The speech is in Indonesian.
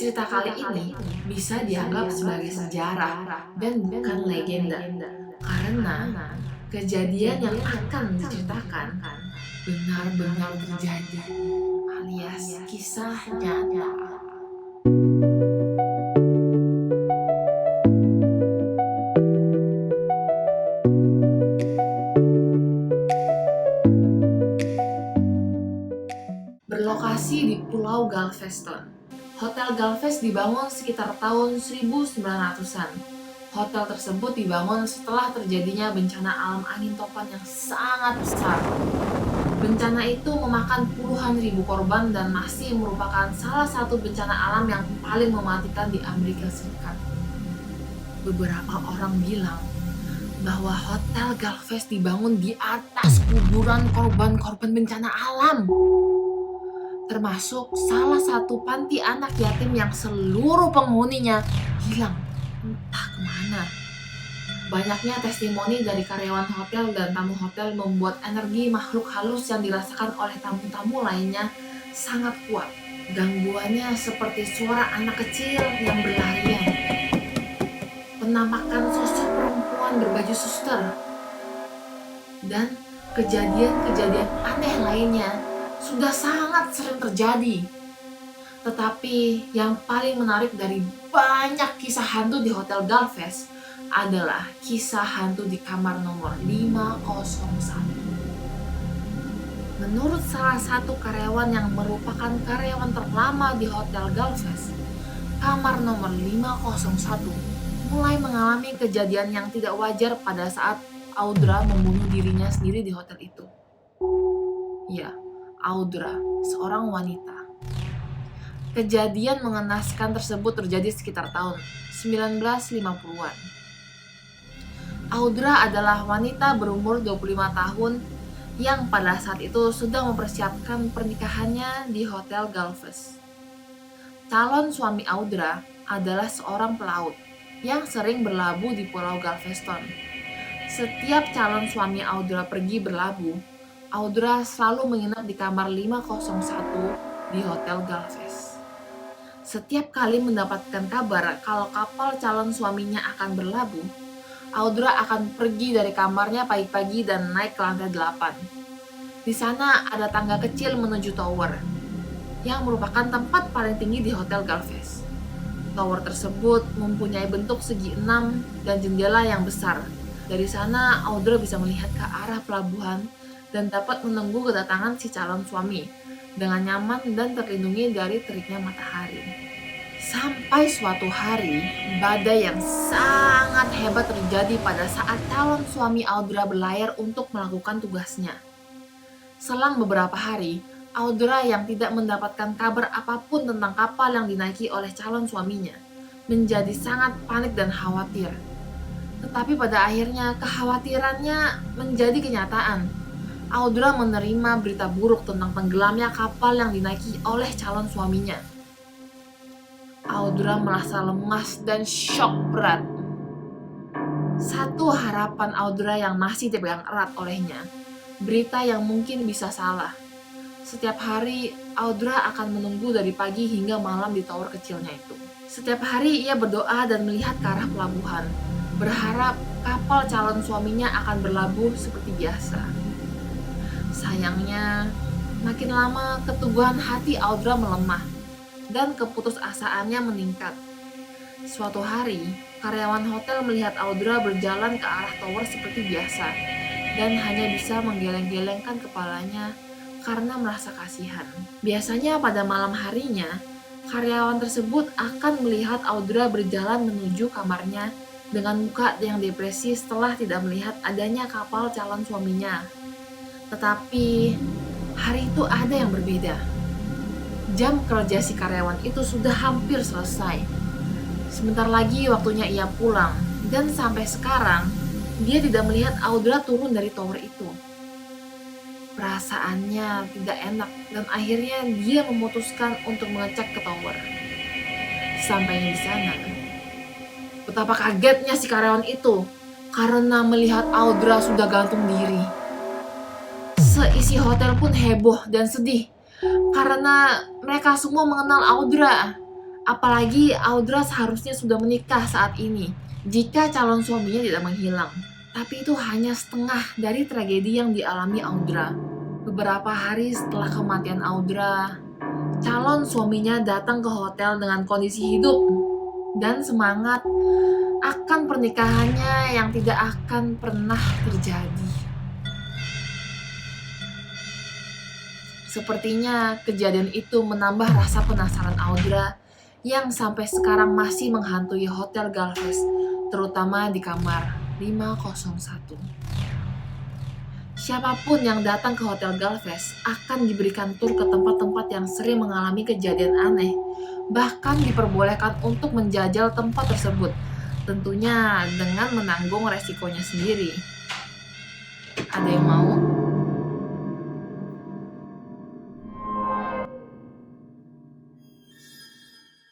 Cerita kali ini bisa dianggap sebagai sejarah dan bukan legenda, karena kejadian yang akan diceritakan benar-benar terjadi, alias kisah nyata. Berlokasi di Pulau Galveston, Hotel Galvez dibangun sekitar tahun 1900-an. Hotel tersebut dibangun setelah terjadinya bencana alam angin topan yang sangat besar. Bencana itu memakan puluhan ribu korban dan masih merupakan salah satu bencana alam yang paling mematikan di Amerika Serikat. Beberapa orang bilang bahwa Hotel Galvez dibangun di atas kuburan korban-korban bencana alam, termasuk salah satu panti anak yatim yang seluruh penghuninya hilang entah kemana. Banyaknya testimoni dari karyawan hotel dan tamu hotel membuat energi makhluk halus yang dirasakan oleh tamu-tamu lainnya sangat kuat. Gangguannya seperti suara anak kecil yang berlarian, penampakan sosok perempuan berbaju suster, dan kejadian-kejadian aneh lainnya sudah sangat sering terjadi. Tetapi yang paling menarik dari banyak kisah hantu di Hotel Galvez adalah kisah hantu di kamar nomor 501. Menurut salah satu karyawan yang merupakan karyawan terlama di Hotel Galvez, kamar nomor 501 mulai mengalami kejadian yang tidak wajar pada saat Audra membunuh dirinya sendiri di hotel itu. Ya, Audra, seorang wanita. Kejadian mengenaskan tersebut terjadi sekitar tahun 1950-an. Audra adalah wanita berumur 25 tahun yang pada saat itu sedang mempersiapkan pernikahannya di Hotel Galvez. Calon suami Audra adalah seorang pelaut yang sering berlabuh di Pulau Galveston. Setiap calon suami Audra pergi berlabuh, Audra selalu menginap di kamar 501 di Hotel Galvez. Setiap kali mendapatkan kabar kalau kapal calon suaminya akan berlabuh, Audra akan pergi dari kamarnya pagi-pagi dan naik ke lantai 8. Di sana ada tangga kecil menuju tower, yang merupakan tempat paling tinggi di Hotel Galvez. Tower tersebut mempunyai bentuk segi 6 dan jendela yang besar. Dari sana, Audra bisa melihat ke arah pelabuhan dan dapat menunggu kedatangan si calon suami dengan nyaman dan terlindungi dari teriknya matahari. Sampai suatu hari, badai yang sangat hebat terjadi pada saat calon suami Audra berlayar untuk melakukan tugasnya. Selang beberapa hari, Audra yang tidak mendapatkan kabar apapun tentang kapal yang dinaiki oleh calon suaminya menjadi sangat panik dan khawatir. Tetapi pada akhirnya kekhawatirannya menjadi kenyataan. Audra menerima berita buruk tentang tenggelamnya kapal yang dinaiki oleh calon suaminya. Audra merasa lemas dan syok berat. Satu harapan Audra yang masih dipegang erat olehnya, berita yang mungkin bisa salah. Setiap hari, Audra akan menunggu dari pagi hingga malam di tower kecilnya itu. Setiap hari ia berdoa dan melihat ke arah pelabuhan, berharap kapal calon suaminya akan berlabuh seperti biasa. Sayangnya, makin lama keteguhan hati Audra melemah dan keputusasaannya meningkat. Suatu hari, karyawan hotel melihat Audra berjalan ke arah tower seperti biasa dan hanya bisa menggeleng-gelengkan kepalanya karena merasa kasihan. Biasanya pada malam harinya, karyawan tersebut akan melihat Audra berjalan menuju kamarnya dengan muka yang depresi setelah tidak melihat adanya kapal calon suaminya. Tetapi hari itu ada yang berbeda. Jam kerja si karyawan itu sudah hampir selesai. Sebentar lagi waktunya ia pulang, dan sampai sekarang dia tidak melihat Audra turun dari tower itu. Perasaannya tidak enak dan akhirnya dia memutuskan untuk mengecek ke tower. Sampainya di sana, betapa kagetnya si karyawan itu karena melihat Audra sudah gantung diri. Seisi hotel pun heboh dan sedih karena mereka semua mengenal Audra. Apalagi Audra seharusnya sudah menikah saat ini jika calon suaminya tidak menghilang. Tapi itu hanya setengah dari tragedi yang dialami Audra. Beberapa hari setelah kematian Audra, calon suaminya datang ke hotel dengan kondisi hidup dan semangat akan pernikahannya yang tidak akan pernah terjadi. Sepertinya kejadian itu menambah rasa penasaran Audra yang sampai sekarang masih menghantui Hotel Galvez, terutama di kamar 501. Siapapun yang datang ke Hotel Galvez akan diberikan tur ke tempat-tempat yang sering mengalami kejadian aneh, bahkan diperbolehkan untuk menjajal tempat tersebut, tentunya dengan menanggung resikonya sendiri. Ada yang mau?